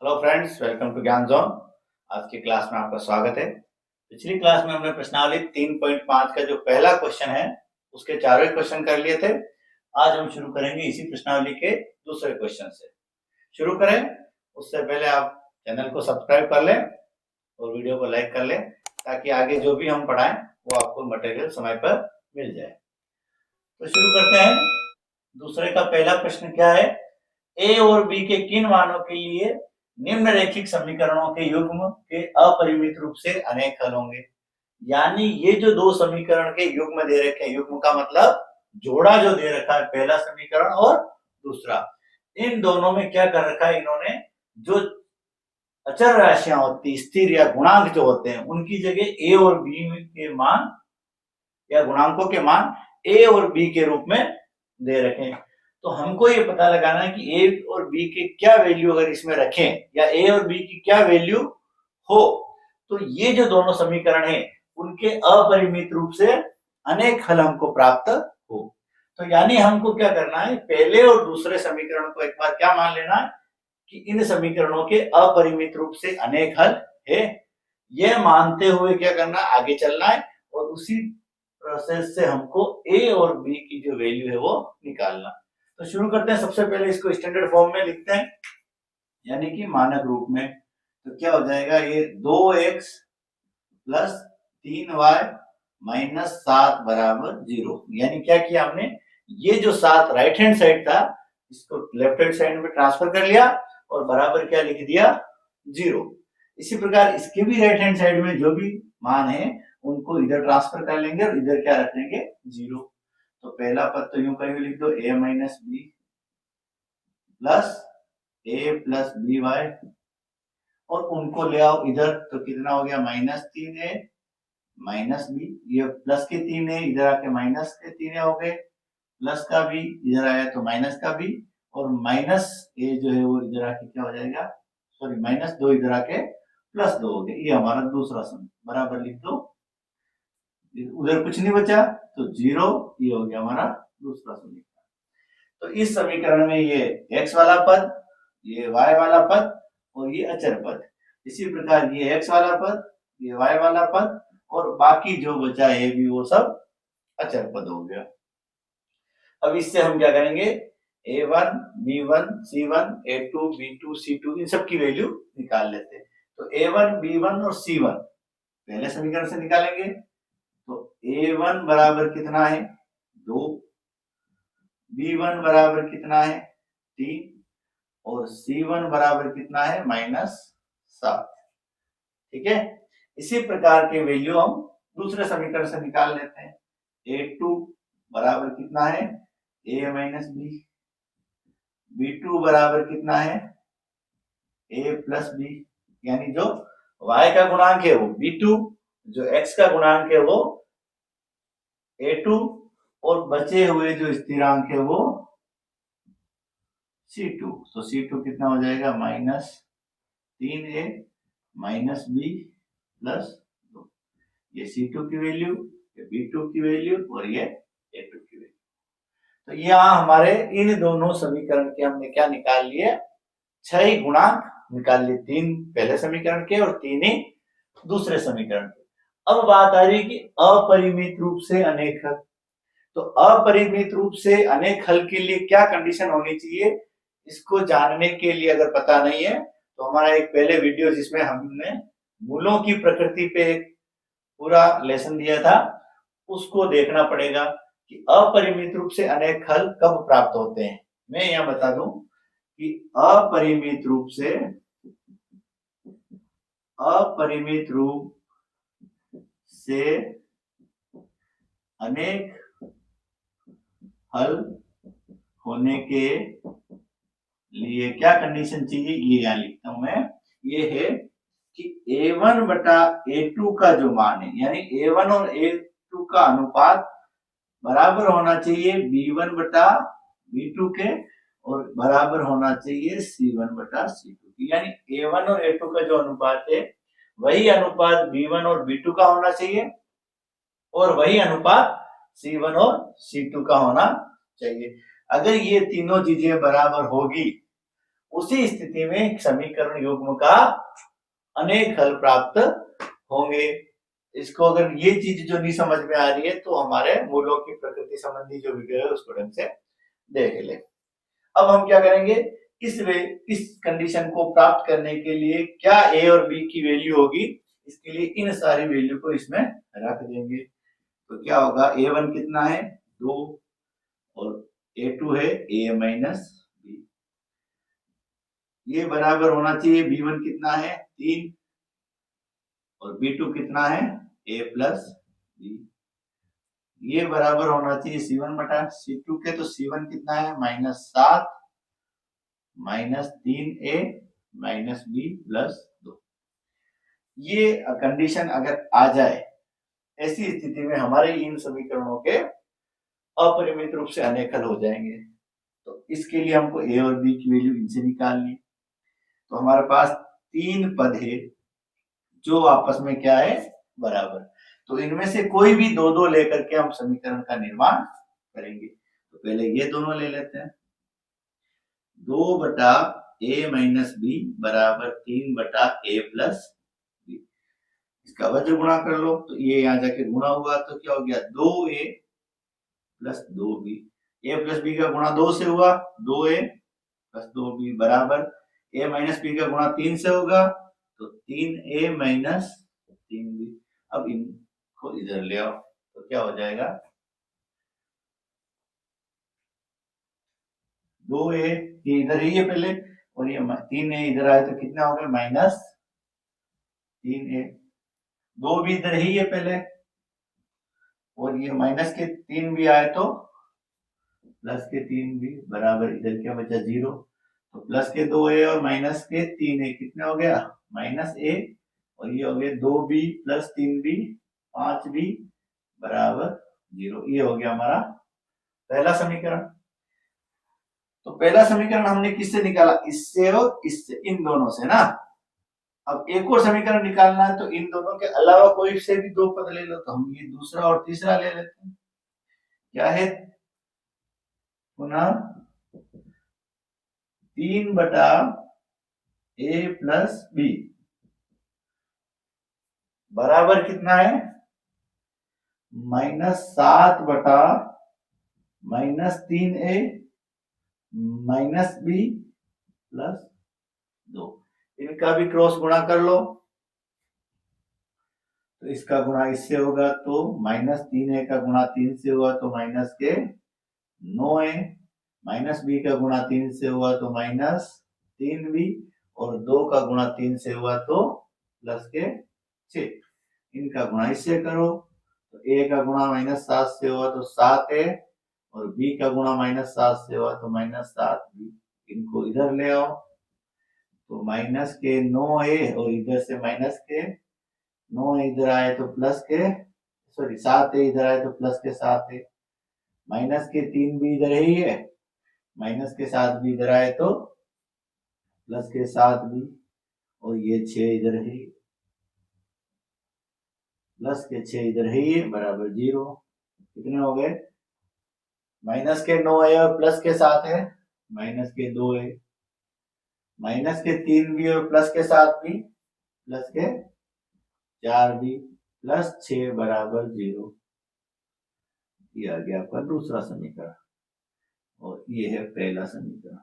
Hello friends, welcome to ज्ञान zone. आज की क्लास में आपका स्वागत है। पिछली क्लास में हमने प्रश्नावली 3.5 का जो पहला क्वेश्चन है उसके चारों क्वेश्चन कर लिए थे। आज हम शुरू करेंगे इसी प्रश्नावली के दूसरे क्वेश्चन से। शुरू करें उससे पहले आप चैनल को सब्सक्राइब कर लें और वीडियो को लाइक कर लें ताकि आगे जो भी हम पढ़ाएं वो आपको मटेरियल समय पर मिल जाए। तो शुरू करते हैं। दूसरे का पहला प्रश्न क्या है? ए और बी के किन मानों के लिए निम्नरेखिक समीकरणों के युग्म के अपरिमित रूप से अनेक हल होंगे। यानी ये जो दो समीकरण के युग्म दे रखे हैं, युग्म का मतलब जोड़ा जो दे रखा है, पहला समीकरण और दूसरा, इन दोनों में क्या कर रखा है इन्होंने, जो अचर राशियां होती, स्थिर या गुणांक जो होते हैं, उनकी जगह ए और बी के मान या गुणांकों के मान ए और बी के रूप में दे रखे हैं। तो हमको ये पता लगाना है कि ए और बी के क्या वैल्यू अगर इसमें रखें या ए और बी की क्या वैल्यू हो तो ये जो दोनों समीकरण है उनके अपरिमित रूप से अनेक हल हमको प्राप्त हो। तो यानी हमको क्या करना है, पहले और दूसरे समीकरण को एक बार क्या मान लेना है कि इन समीकरणों के अपरिमित रूप से अनेक हल है। यह मानते हुए क्या करना, आगे चलना है और उसी प्रोसेस से हमको ए और बी की जो वैल्यू है वो निकालना। तो शुरू करते हैं। सबसे पहले इसको स्टैंडर्ड फॉर्म में लिखते हैं, यानी कि मानक रूप में। तो क्या हो जाएगा, ये 2x प्लस 3y माइनस 7 बराबर 0। यानी क्या किया हमने, ये जो 7 राइट हैंड साइड था इसको लेफ्ट हैंड साइड में ट्रांसफर कर लिया और बराबर क्या लिख दिया, 0। इसी प्रकार इसके भी राइट हैंड साइड में जो भी मान है उनको इधर ट्रांसफर कर लेंगे और इधर क्या रख लेंगे, 0। तो पहला पद तो यूं कहीं लिख दो, a minus B plus A plus B Y, और उनको ले आओ इधर तो कितना हो गया, -3a माइनस बी, ये प्लस के 3 है इधर आके माइनस के 3 हो गए, प्लस का बी इधर आया तो माइनस का बी, और माइनस ए जो है वो इधर आके क्या हो जाएगा, सॉरी -2 इधर आके +2 हो गया। ये हमारा दूसरा समीकरण, बराबर लिख दो, उधर कुछ नहीं बचा तो 0, ये हो गया हमारा दूसरा समीकरण। तो इस समीकरण में ये x वाला पद, ये y वाला पद और ये अचर पद, इसी प्रकार ये x वाला पद, ये y वाला पद और बाकी जो बचा है भी वो सब अचर पद हो गया। अब इससे हम क्या करेंगे, a1 b1 c1 a2 b2 c2 इन सब की वैल्यू निकाल लेते हैं। तो a1 b1 और c1 पहले समीकरण से निकालेंगे। तो a1 बराबर कितना है, 2, b1 बराबर कितना है, 3 और c1 बराबर कितना है, -7। ठीक है, इसी प्रकार के वैल्यू हम दूसरे समीकरण से निकाल लेते हैं। a2 बराबर कितना है, a माइनस बी, b2 बराबर कितना है, a प्लस बी, यानी जो y का गुणांक है वो b2, जो x का गुणांक है वो a2 और बचे हुए जो स्थिरांक है वो c2। तो c2 कितना हो जाएगा, -3a माइनस बी प्लस 2। ये c2 की वैल्यू, ये b2 की वैल्यू और ये a2 की वैल्यू। तो यहाँ हमारे इन दोनों समीकरण के हमने क्या निकाल लिए, 6 ही गुणांक निकाल लिए, 3 पहले समीकरण के और 3 ही दूसरे समीकरण के। अब बात आ रही है कि अपरिमित रूप से अनेक हल। तो अपरिमित रूप से अनेक हल के लिए क्या कंडीशन होनी चाहिए, इसको जानने के लिए अगर पता नहीं है तो हमारा एक पहले वीडियो जिसमें हमने मूलों की प्रकृति पे एक पूरा लेसन दिया था, उसको देखना पड़ेगा कि अपरिमित रूप से अनेक हल कब प्राप्त होते हैं। मैं यहां बता दूं कि अपरिमित रूप से अनेक हल होने के लिए क्या कंडीशन चाहिए, ये यहां लिखता हूं मैं। ये है कि a1 बटा a2 का जो मान है, यानी a1 और a2 का अनुपात बराबर होना चाहिए b1 बटा b2 के और बराबर होना चाहिए c1 बटा c2 की। यानी a1 और a2 का जो अनुपात है वही अनुपात b1 और b2 का होना चाहिए और वही अनुपात c1 और c2 का होना चाहिए। अगर ये तीनों चीजें बराबर होगी उसी स्थिति में समीकरण युग्म का अनेक हल प्राप्त होंगे। इसको अगर ये चीज जो नहीं समझ में आ रही है तो हमारे मूलों की प्रकृति संबंधी जो वीडियो है उसको ढंग से देख ले। अब हम क्या करेंगे, इस कंडीशन को प्राप्त करने के लिए क्या ए और बी की वैल्यू होगी, इसके लिए इन सारी वैल्यू को इसमें रख देंगे। तो क्या होगा, a1 कितना है 2 और a2 है a माइनस बी, ये बराबर होना चाहिए b1 कितना है 3 और b2 कितना है a प्लस बी, ये बराबर होना चाहिए c1 बटा c2 के, तो c1 कितना है -7 minus 3a minus B plus 2। ये कंडीशन अगर आ जाए, ऐसी स्थिति में हमारे इन समीकरणों के अपरिमित रूप से अनेक हल हो जाएंगे। तो इसके लिए हमको a और b की वैल्यू इनसे निकालनी। तो हमारे पास 3 पद है जो आपस में क्या है बराबर, तो इनमें से कोई भी दो दो लेकर के हम समीकरण का निर्माण करेंगे। तो पहले ये दोनों ले लेते हैं, 2 बटा a माइनस बी बराबर 3 बटा a प्लस बी, इसका वज्र गुणा कर लो। तो ये यहाँ जाके गुणा हुआ तो क्या हो गया 2a plus 2b, a plus b का गुणा 2 से हुआ 2a प्लस 2b बराबर a माइनस b का गुणा 3 से होगा तो 3a माइनस 3b। अब इनको इधर ले आओ तो क्या हो जाएगा 2a, ये इधर ही है पहले और ये 3a इधर आए तो कितना हो गया माइनस 3a, 2b इधर ही है पहले और ये माइनस के 3 भी आए तो प्लस के 3 भी बराबर, इधर क्या बचा 0, तो प्लस के 2a और माइनस के 3a कितना हो गया -a और ये हो गया 2b प्लस 3b 5b बराबर 0। ये हो गया हमारा पहला समीकरण। तो पहला समीकरण हमने किससे निकाला, इससे और इससे, इन दोनों से ना। अब एक और समीकरण निकालना है तो इन दोनों के अलावा कोई से भी दो पद ले लो, तो हम ये दूसरा और तीसरा ले लेते हैं। क्या है पुनः 3 बटा a प्लस बी बराबर कितना है -7 बटा -3a माइनस बी प्लस 2। इनका भी क्रॉस गुणा कर लो तो इसका गुणा इससे होगा तो -3a का गुणा 3 से हुआ तो माइनस के 9a, माइनस बी का गुणा 3 से हुआ तो -3b और 2 का गुणा 3 से हुआ तो प्लस के 6। इनका गुणा इससे करो तो a का गुणा -7 से हुआ तो 7a और b का गुणा -7 से हुआ तो -7b। इनको इधर ले आओ तो माइनस के 9a और इधर से माइनस के 9 इधर आए तो प्लस के 7a इधर आए तो प्लस के 7a, माइनस के 3b इधर ही है, माइनस के 7b इधर आए तो प्लस के 7b और ये 6 इधर ही, प्लस के 6 इधर ही है बराबर 0। कितने हो गए माइनस के 9a और प्लस के 7 है माइनस के 2a, माइनस के 3b और प्लस के 7b प्लस के 4b प्लस 6 बराबर 0। ये आ गया आपका दूसरा समीकरण और ये है पहला समीकरण।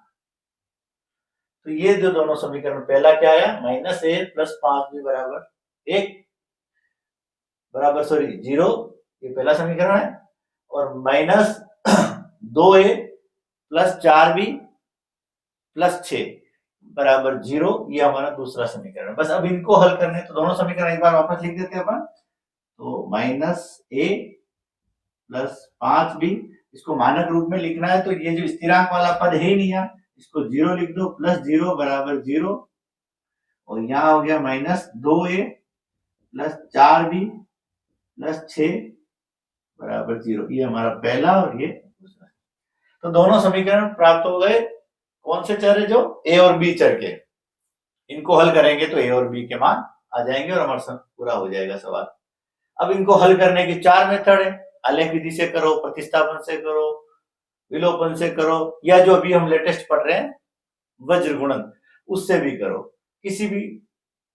तो ये जो दोनों समीकरण, पहला क्या आया -a प्लस 5b बराबर 1 बराबर 0, ये पहला समीकरण है, और -2a प्लस 4b प्लस 6 बराबर 0, ये हमारा दूसरा समीकरण। बस अब इनको हल करने, तो दोनों समीकरण एक बार वापस लिख देते हैं अपन। तो -a प्लस 5b, इसको मानक रूप में लिखना है तो ये जो स्थिरांक वाला पद है ही नहीं है, इसको 0 लिख दो, प्लस 0 बराबर 0 और यहाँ हो गया -2a प्लस 4b प्लस 6 बराबर 0। ये हमारा पहला और ये दूसरा। तो दोनों समीकरण प्राप्त हो गए। कौन से चर है, जो a और b चर के, इनको हल करेंगे तो a और b के मान आ जाएंगे और हमारा पूरा हो जाएगा सवाल। अब इनको हल करने की 4 मेथड है, आलेख विधि से करो, प्रतिस्थापन से करो, विलोपन से करो, या जो अभी हम लेटेस्ट पढ़ रहे हैं वज्र गुणन, उससे भी करो, किसी भी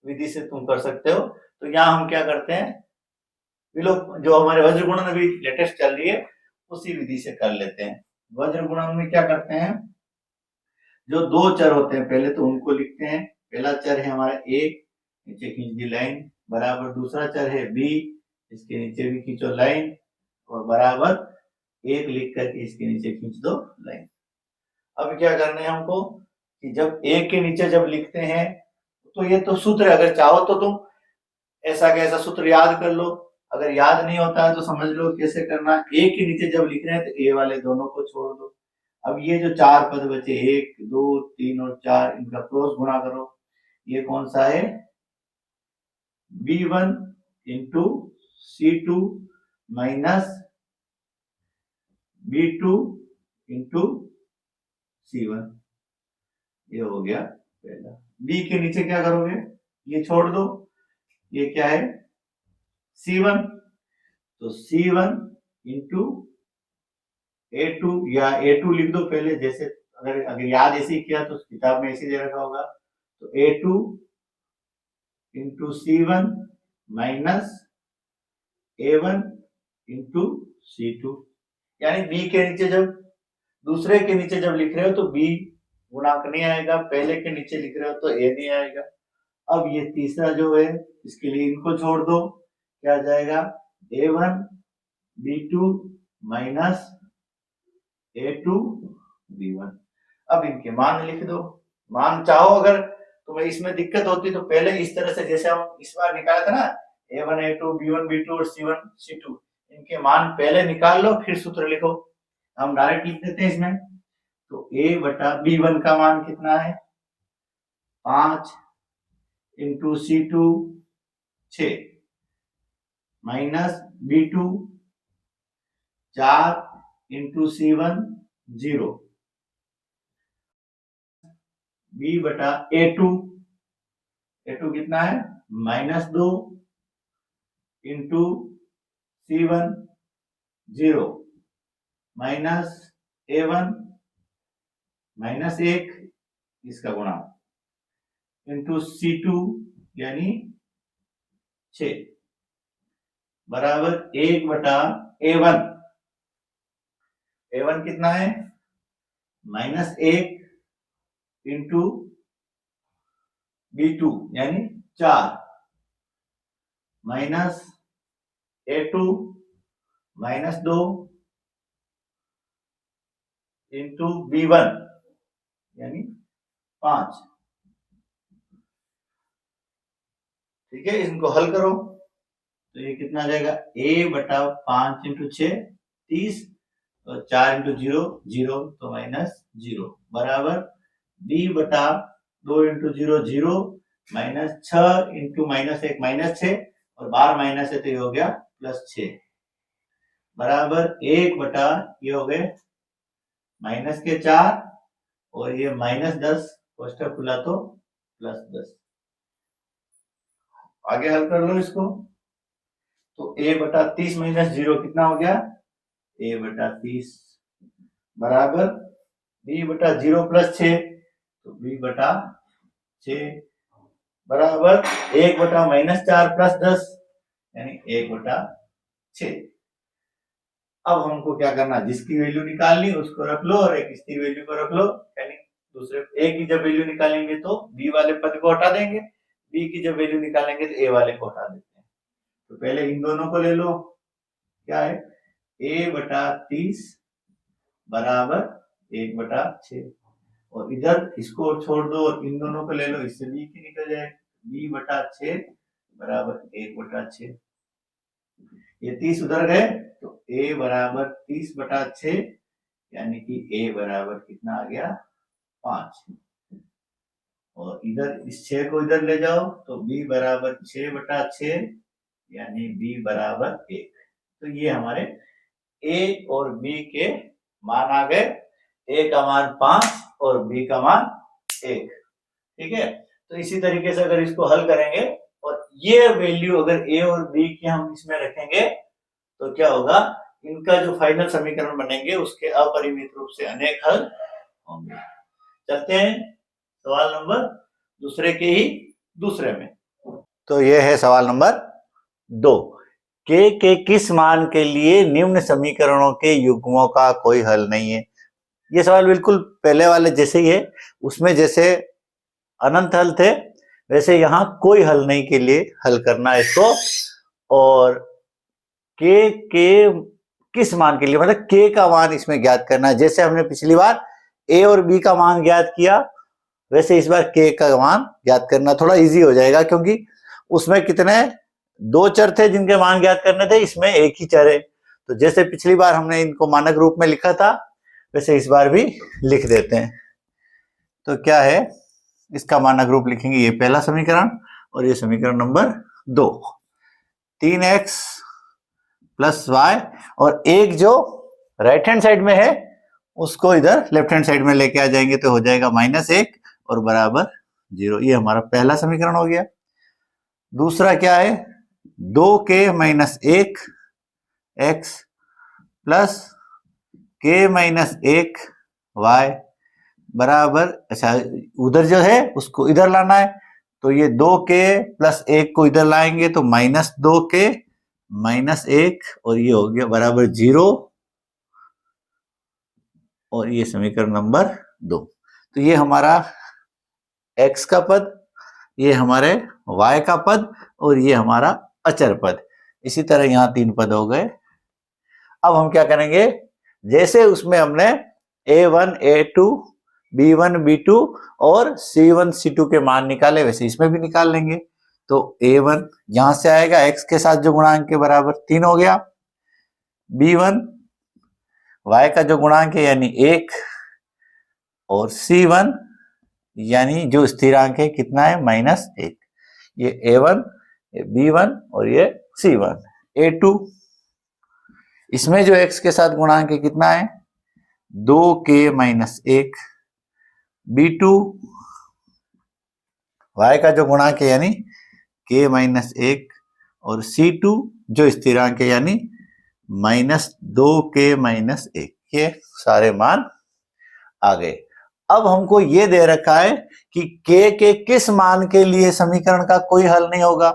विधि से तुम कर सकते हो। तो यहाँ हम क्या करते हैं, जो हमारे वज्र गुणन अभी लेटेस्ट चल रही है उसी विधि से कर लेते हैं। वज्र गुणन में क्या करते हैं, जो दो चर होते हैं पहले तो उनको लिखते हैं। पहला चर है हमारा a, नीचे खींच दी लाइन, बराबर दूसरा चर है b, इसके नीचे भी खींचो लाइन, और बराबर 1 लिख करके इसके नीचे खींच दो लाइन। अब क्या करना है हमको कि जब एक के नीचे जब लिखते हैं तो ये तो सूत्र है, अगर चाहो तो तुम ऐसा कैसा सूत्र याद कर लो, अगर याद नहीं होता है तो समझ लो कैसे करना। एक के नीचे जब लिख रहे हैं तो ए वाले दोनों को छोड़ दो। अब ये जो चार पद बचे 1 2 3 और 4, इनका क्रॉस गुणा करो। ये कौन सा है, b1 into c2 minus b2 into c1, ये हो गया पहला। b के नीचे क्या करोगे, ये छोड़ दो, ये क्या है c1, तो c1 इंटू a2, या a2 लिख दो पहले, जैसे अगर याद ऐसे ही किया तो किताब में ऐसे दे रखा होगा। तो a2 into c1 minus a1 into c2, यानी b के नीचे जब दूसरे के नीचे जब लिख रहे हो तो b गुणांक नहीं आएगा, पहले के नीचे लिख रहे हो तो a नहीं आएगा। अब ये तीसरा जो है इसके लिए इनको छोड़ दो, क्या आ जाएगा a1 b2 minus a2 b1। अब इनके मान लिख दो। मान चाहो अगर तुम्हें इसमें दिक्कत होती तो पहले इस तरह से, जैसे हम इस बार निकाला था ना a1 a2 b1 b2 और c1 c2, इनके मान पहले निकाल लो फिर सूत्र लिखो। हम डायरेक्ट लिख देते हैं इसमें। तो a बटा b1 का मान कितना है 5 into c2 6 minus b2 4 into c1 0, b बटा a2 कितना है -2 इंटू c1 0 माइनस a1 -1 इसका गुणा इंटू c2 यानी 6 बराबर 1 बटा a1 कितना है -1 इंटू b2 यानी 4 माइनस a2 -2 इंटू b1 यानी 5। ठीक है, इनको हल करो तो ये कितना आ जाएगा a बटा 5 इंटू 6 30, तो 4 इंटू 0 0, तो -0 बराबर b बटा 2 इंटू 0 0 माइनस 6 इंटू -1 -6, और बार माइनस है तो ये हो गया +6 बराबर 1 बटा ये हो गए -4 और ये -10, कोष्टक खुला तो +10। आगे हल कर लो इसको। तो a बटा 30 माइनस 0 कितना हो गया a बटा 30 बराबर b बटा 0 प्लस 6, तो b बटा 6 बराबर 1 बटा -4 प्लस 10 यानी 1 बटा 6। अब हमको क्या करना, जिसकी वैल्यू निकालनी उसको रख लो और एक इसकी वैल्यू को रख लो, यानी दूसरे a की जब वैल्यू निकालेंगे तो b वाले पद को हटा देंगे, b की जब वैल्यू निकालेंगे तो a वाले को हटा देते हैं। तो पहले इन दोनों को ले लो, क्या है a बटा 30 बराबर 1 बटा 6, और इधर इसको छोड़ दो और इन दोनों को ले लो, इससे b की निकल जाए b बटा 6 बराबर 1 बटा 6। ये 30 उधर गए तो a बराबर 30 बटा 6 यानी कि a बराबर कितना आ गया 5, और इधर इस 6 को इधर ले जाओ तो b बराबर 6 बटा 6 यानी b बराबर 1। तो ये हमारे a और b के मान आ गए, a का मान 5 और b का मान 1। ठीक है, तो इसी तरीके से अगर इसको हल करेंगे और ये वैल्यू अगर a और b की हम इसमें रखेंगे तो क्या होगा, इनका जो फाइनल समीकरण बनेंगे उसके अपरिमित रूप से अनेक हल होंगे। चलते हैं सवाल नंबर दूसरे के ही दूसरे में। तो ये है सवाल नंबर 2। के किस मान के लिए निम्न समीकरणों के युग्मों का कोई हल नहीं है। ये सवाल बिल्कुल पहले वाले जैसे ही है, उसमें जैसे अनंत हल थे वैसे यहाँ कोई हल नहीं के लिए हल करना है इसको। और के किस मान के लिए, मतलब के का मान इसमें ज्ञात करना है। जैसे हमने पिछली बार ए और बी का मान ज्ञात किया वैसे इस बार के का मान ज्ञात करना थोड़ा इजी हो जाएगा, क्योंकि उसमें कितने 2 चर थे जिनके मान ज्ञात करने थे, इसमें एक ही चर है। तो जैसे पिछली बार हमने इनको मानक रूप में लिखा था वैसे इस बार भी लिख देते हैं। तो क्या है, इसका मानक रूप लिखेंगे, ये पहला समीकरण और ये समीकरण नंबर 2, 3x प्लस वाई, और एक जो राइट हैंड साइड में है उसको इधर लेफ्ट हैंड साइड में लेके आ जाएंगे तो हो जाएगा -1 और बराबर 0। ये हमारा पहला समीकरण हो गया। दूसरा क्या है, 2k - 1 x plus k - 1 y बराबर, अच्छा उधर जो है उसको इधर लाना है, तो ये 2k प्लस 1 को इधर लाएंगे तो -2k -1 और ये हो गया बराबर 0, और ये समीकरण नंबर 2। तो ये हमारा x का पद, ये हमारे y का पद और ये हमारा अचर पद। इसी तरह यहाँ 3 पद हो गए। अब हम क्या करेंगे, जैसे उसमें हमने a1 a2 b1 b2 और c1 c2 के मान निकाले वैसे इसमें भी निकाल लेंगे। तो a1 यहां से आएगा x के साथ जो गुणांक के बराबर 3 हो गया, b1 y का जो गुणांक है यानी 1, और c1 यानी जो स्थिरांक है कितना है -1। ये a1, ये b1 और ये c1। a2 इसमें जो x के साथ गुणांक है कितना है 2k - 1, b2 y का जो गुणांक है यानी k - 1, और c2 जो स्थिरांक है यानी -2k - 1। ये सारे मान आ गए। अब हमको ये दे रखा है कि k के किस मान के लिए समीकरण का कोई हल नहीं होगा,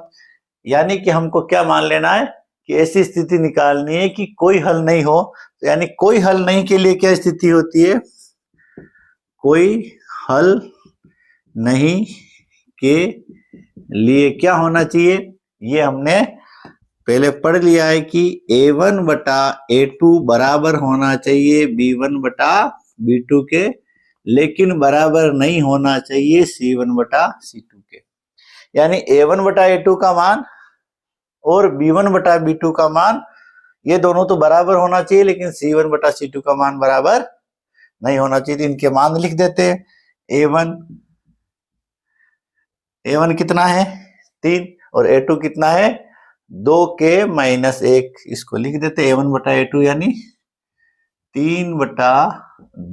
यानी कि हमको क्या मान लेना है कि ऐसी स्थिति निकालनी है कि कोई हल नहीं हो। तो यानी कोई हल नहीं के लिए क्या स्थिति होती है, कोई हल नहीं के लिए क्या होना चाहिए, ये हमने पहले पढ़ लिया है कि a1 बटा a2 बराबर होना चाहिए b1 बटा b2 के, लेकिन बराबर नहीं होना चाहिए c1 बटा c2 के। यानी a1 बटा a2 का मान और b1 बटा b2 का मान ये दोनों तो बराबर होना चाहिए, लेकिन c1 बटा c2 का मान बराबर नहीं होना चाहिए। तो इनके मान लिख देते हैं। a1 कितना है 3 और a2 कितना है 2k - 1, इसको लिख देते a1 बटा a2 यानी 3 बटा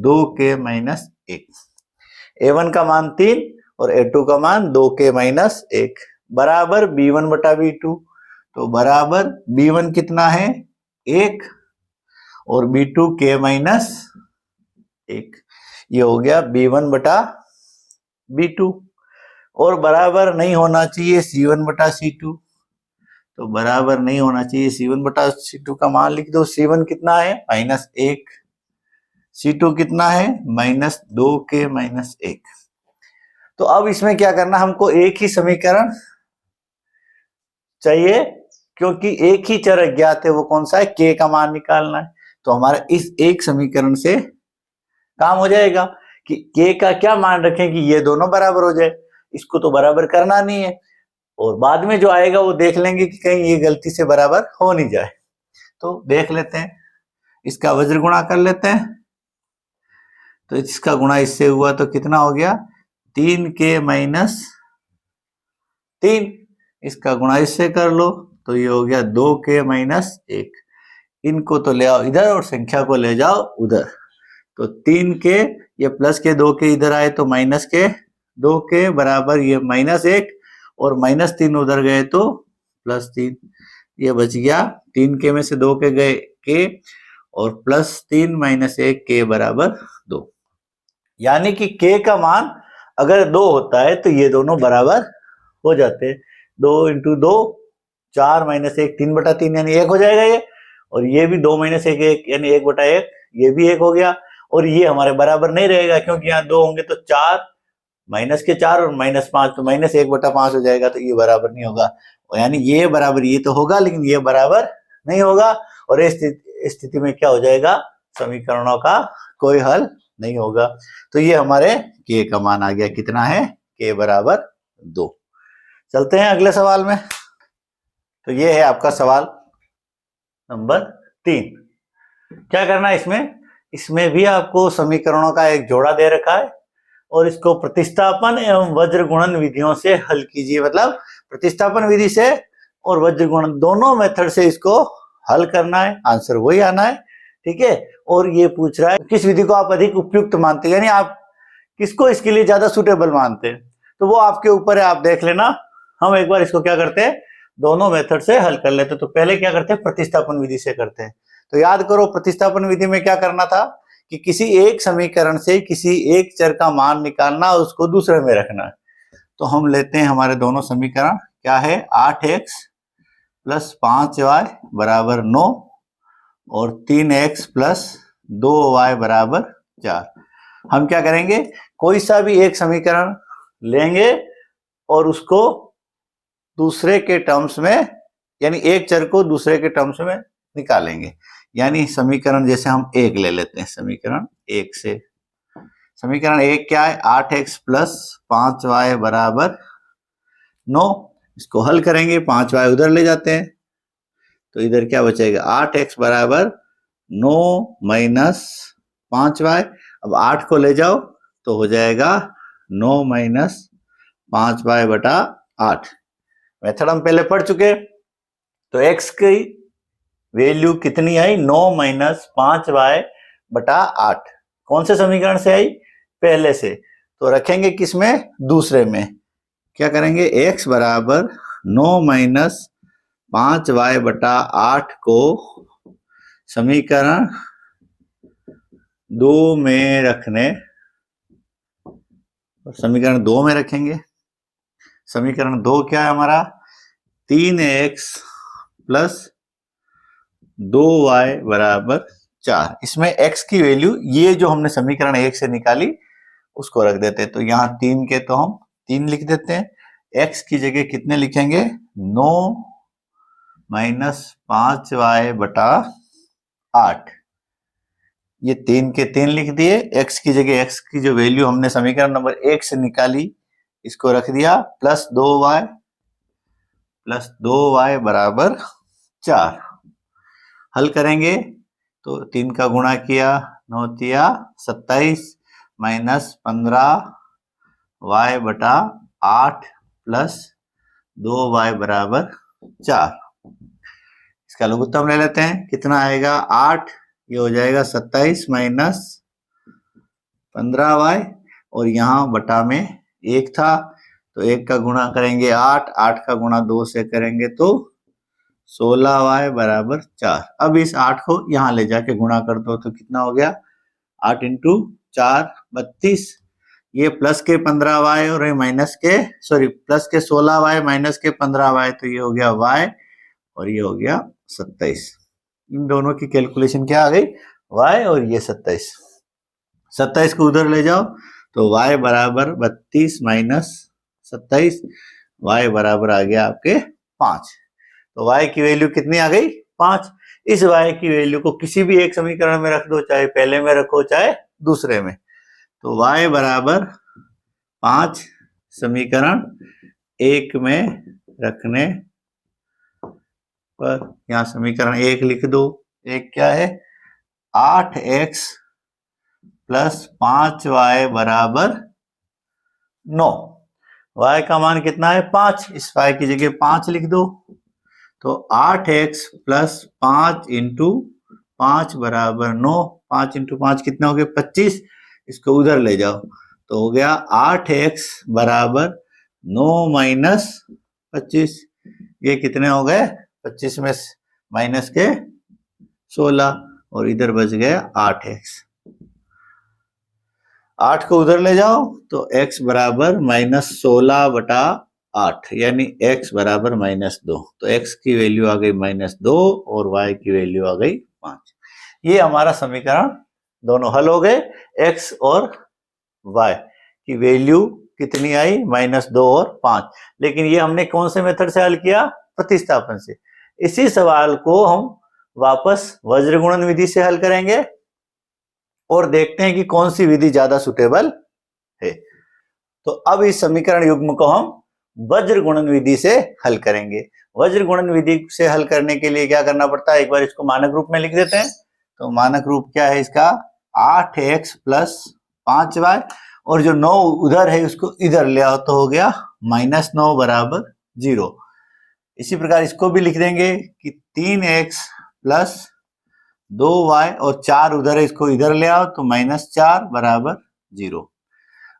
2k - 1। a1 का मान 3 और a2 का मान 2k - 1 बराबर b1 बटा b2। तो बराबर b1 कितना है 1 और b2 k - 1, ये हो गया b1 बटा b2। और बराबर नहीं होना चाहिए c1 बटा c2, तो बराबर नहीं होना चाहिए c1 बटा c2 का मान लिख दो। c1 कितना है -1, c2 कितना है -2k - 1। तो अब इसमें क्या करना, हमको एक ही समीकरण चाहिए, क्योंकि एक ही चर अज्ञात है, वो कौन सा है k का मान निकालना है। तो हमारा इस एक समीकरण से काम हो जाएगा कि k का क्या मान रखें कि ये दोनों बराबर हो जाए। इसको तो बराबर करना नहीं है, और बाद में जो आएगा वो देख लेंगे कि कहीं ये गलती से बराबर हो नहीं जाए। तो देख लेते हैं, इसका वज्र गुणा कर लेते हैं। तो इसका गुणा इससे हुआ तो कितना हो गया 3k - 3, इसका गुणा इससे कर लो तो ये हो गया 2k - 1। इनको तो ले आओ इधर और संख्या को ले जाओ उधर। तो 3k, ये प्लस के 2k इधर आए तो माइनस के 2k बराबर ये -1, और -3 उधर गए तो +3, ये बच गया 3k में से 2k गए k, और +3 - 1 k बराबर 2। यानी कि k का मान अगर 2 होता है तो ये दोनों बराबर हो जाते हैं। 2 इंटू 2 4 माइनस 1 3/3 यानी 1 हो जाएगा ये, और ये भी 2 माइनस 1 1 यानी 1/1, ये भी 1 हो गया। और ये हमारे बराबर नहीं रहेगा क्योंकि यहाँ 2 होंगे तो 4 माइनस के 4 और -5 तो -1/5 हो जाएगा, तो ये बराबर नहीं होगा। यानी ये बराबर ये तो होगा लेकिन ये बराबर नहीं होगा, और इस स्थिति में क्या हो जाएगा, समीकरणों का कोई हल नहीं होगा। तो ये हमारे k का मान आ गया, कितना है, k बराबर 2। चलते हैं अगले सवाल में। तो ये है आपका सवाल नंबर 3। क्या करना है इसमें भी आपको समीकरणों का एक जोड़ा दे रखा है और इसको प्रतिस्थापन एवं वज्र गुणन विधियों से हल कीजिए। मतलब प्रतिस्थापन विधि से और वज्र गुणन दोनों मेथड से इसको हल करना है, आंसर वही आना है, ठीक है। और ये पूछ रहा है किस विधि को आप अधिक उपयुक्त मानते हैं, यानी आप किसको इसके लिए ज्यादा सुटेबल मानते हैं, तो वो आपके ऊपर है, आप देख लेना। हम एक बार इसको क्या करते हैं, दोनों मेथड से हल कर लेते हैं। तो पहले क्या करते हैं, प्रतिस्थापन विधि से करते हैं। तो याद करो प्रतिस्थापन विधि में क्या करना था कि किसी एक समीकरण से किसी एक चर का मान निकालना और उसको दूसरे में रखना है। तो हम लेते हैं हमारे दोनों समीकरण, क्या है 8x + 5y = 9 और 3x + 2y = 4। हम क्या करेंगे, कोई सा भी एक समीकरण लेंगे और उसको दूसरे के टर्म्स में, यानी एक चर को दूसरे के टर्म्स में निकालेंगे। यानी समीकरण जैसे हम 1 ले लेते हैं, समीकरण 1 से, समीकरण 1 क्या है, 8x + 5y = 9। इसको हल करेंगे, 5y उधर ले जाते हैं तो इधर क्या बचेगा, 8x = 9 - 5y। अब 8 को ले जाओ तो हो जाएगा 9 - 5y/8। मेथड हम पहले पढ़ चुके। तो x की वैल्यू कितनी आई, 9 - 5y/8। कौन से समीकरण से आई, पहले से। तो रखेंगे किसमें, दूसरे में। क्या करेंगे, x = 9 - 5y/8 को समीकरण 2 में रखने, समीकरण 2 में रखेंगे। समीकरण 2 क्या है हमारा, 3x + 2y = 4। इसमें x की वैल्यू, ये जो हमने समीकरण 1 से निकाली उसको रख देते हैं। तो यहाँ 3 के तो हम 3 लिख देते हैं, x की जगह कितने लिखेंगे, 9 - 5y/8। ये 3 के 3 लिख दिए, x की जगह x की जो वैल्यू हमने समीकरण नंबर 1 से निकाली इसको रख दिया, +2y = 4। हल करेंगे तो 3 का गुणा किया, 9 तिया 27 - 15y/8 + 2y = 4। इसका लघुत्तम ले लेते हैं, कितना आएगा, 8, ये हो जाएगा 27 - 15y, और यहाँ बटा में 1 था तो 1 का गुणा करेंगे 8, 8 का गुणा 2 से करेंगे तो 16y = 4। अब इस 8 को यहाँ ले जाके गुणा कर दो तो कितना हो गया, 8 × 4 = 32। ये प्लस के 15y और माइनस के, सॉरी प्लस के 16y माइनस के 15y, तो ये हो गया y और ये हो गया 27। इन दोनों की कैलकुलेशन क्या आ गई, y और ये 27। 27 को उधर ले जाओ तो y = 32 - 27, y बराबर आ गया आपके 5। तो y की वैल्यू कितनी आ गई, 5। इस y की वैल्यू को किसी भी एक समीकरण में रख दो, चाहे पहले में रखो चाहे दूसरे में। तो y = 5 समीकरण 1 में रखने पर, यहाँ समीकरण 1 लिख दो। 1 क्या है, 8x + 5y = 9। y का मान कितना है, 5। इस y की जगह 5 लिख दो। तो 8x + 5 × 5 = 9। 5 × 5 कितना हो गया, 25। इसको उधर ले जाओ तो हो गया 8x = 9 - 25। ये कितने हो गए, 25 में माइनस के 16 और इधर बच गया 8x। 8 को उधर ले जाओ तो x बराबर -16/8 यानी x बराबर -2। तो x की वैल्यू आ गई -2 और y की वैल्यू आ गई 5। ये हमारा समीकरण दोनों हल हो गए। x और y की वैल्यू कितनी आई? -2 और 5। लेकिन ये हमने कौन से मेथड से हल किया? प्रतिस्थापन से। इसी सवाल को हम वापस वज्र गुणन विधि से हल करेंगे और देखते हैं कि कौन सी विधि ज्यादा सुटेबल है। तो अब इस समीकरण युग्म को हम वज्र गुणन विधि से हल करेंगे। वज्र गुणन विधि से हल करने के लिए क्या करना पड़ता है? एक बार इसको मानक रूप में लिख देते हैं। तो मानक रूप क्या है इसका? 8x + 5y और जो 9 उधर है उसको इधर ले आओ तो हो गया -9 बराबर 0। इसी प्रकार इसको भी लिख देंगे कि 3x + 2y और 4 उधर है, इसको इधर ले आओ तो -4 बराबर 0।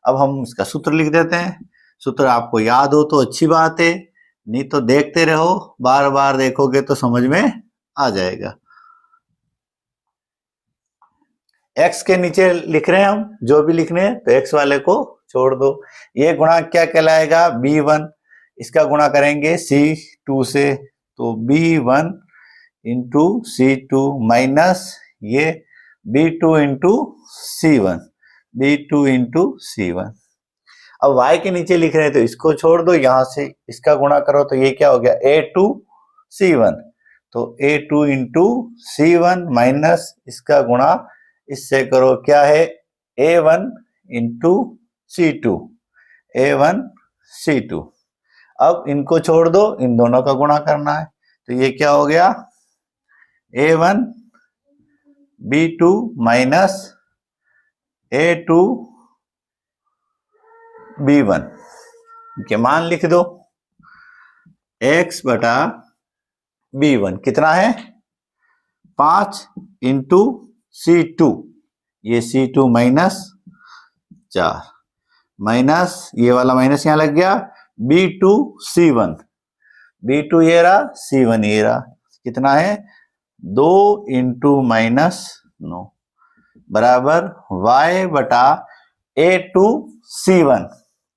अब हम इसका सूत्र लिख देते हैं। सूत्र आपको याद हो तो अच्छी बात है, नहीं तो देखते रहो, बार बार देखोगे तो समझ में आ जाएगा। x के नीचे लिख रहे हैं हम, जो भी लिखने हैं तो x वाले को छोड़ दो। ये गुणांक क्या कहलाएगा? b1। इसका गुणा करेंगे c2 से तो b1 इंटू c2 माइनस ये b2 into c1, b2 into c1। अब y के नीचे लिख रहे हैं तो इसको छोड़ दो, यहां से इसका गुणा करो तो ये क्या हो गया? a2 c1। तो a2 इंटू c1 माइनस इसका गुणा इससे करो, क्या है? a1 into c2, a1 c2। अब इनको छोड़ दो, इन दोनों का गुणा करना है तो ये क्या हो गया? a1 b2 minus a2 b1 के मान लिख दो। x बटा b1 कितना है? 5 इंटू c2, ये c2 माइनस 4 माइनस ये वाला माइनस यहां लग गया, b2 c1, b2 ये रहा, c1 ये रहा, कितना है? 2 इंटू -9 बराबर y बटा a2 c1,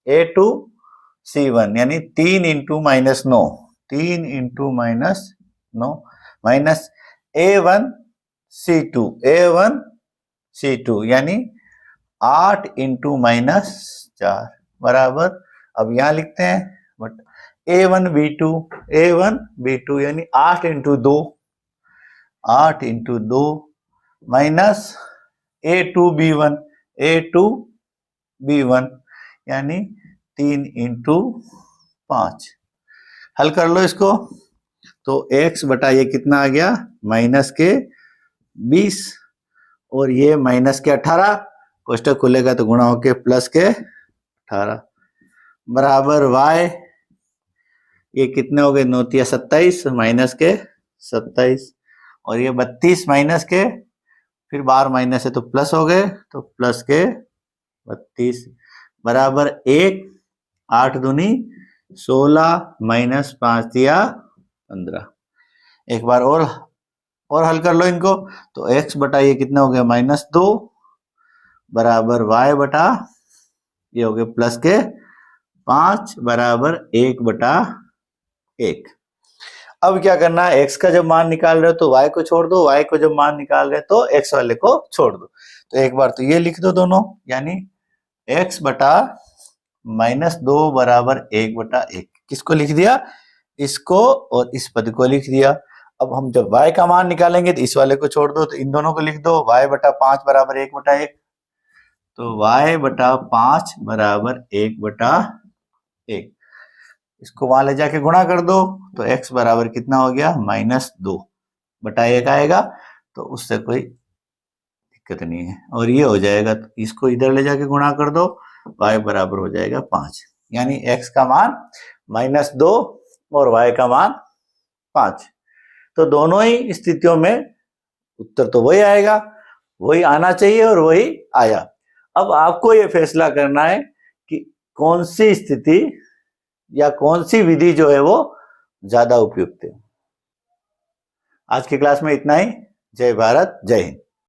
a2 c1 यानी 3 into -9, 3 into -9 minus a1 c2, a1 c2 यानी 8 इंटू -4 बराबर, अब यहां लिखते हैं बट a1 b2 यानी 8 into 2, 8 into 2 minus a2 b1 यानी 3 इंटू 5। हल कर लो इसको तो x बटा ये कितना आ गया? -20 और ये -18, कोष्टक खुलेगा तो गुणा होके +18 बराबर y, ये कितने हो गए? 9 × 27 -27 और ये 32 माइनस के, फिर बार माइनस है तो प्लस हो गए तो +32 बराबर 1, 8 दूनी 16 माइनस 5 दिया 15। एक बार और हल कर लो इनको तो x बटा ये कितना हो गया? -2 बराबर y बटा ये हो गए +5 बराबर 1/1। अब क्या करना है? x का जब मान निकाल रहे हो तो y को छोड़ दो, y को जब मान निकाल रहे हो तो x वाले को छोड़ दो। तो एक बार तो ये लिख दो दोनों, यानी x बटा -2 बराबर 1/1। किसको लिख दिया? इसको और इस पद को लिख दिया। अब हम जब y का मान निकालेंगे तो इस वाले को छोड़ दो, तो इन दोनों को लिख दो, y बटा 5 बराबर 1/1। तो y बटा 5 बराबर 1/1। इसको वहां ले जाके गुणा कर दो तो x बराबर कितना हो गया? -2/1 आएगा, तो उससे कोई दिक्कत नहीं है और ये हो जाएगा। तो इसको इधर ले जाके गुणा कर दो, y बराबर हो जाएगा 5, यानी x का मान -2 और y का मान 5। तो दोनों ही स्थितियों में उत्तर तो वही आएगा, वही आना चाहिए और वही आया। अब आपको ये फैसला करना है कि कौन सी स्थिति या कौन सी विधि जो है वो ज्यादा उपयुक्त है। आज की क्लास में इतना ही। जय भारत, जय हिंद।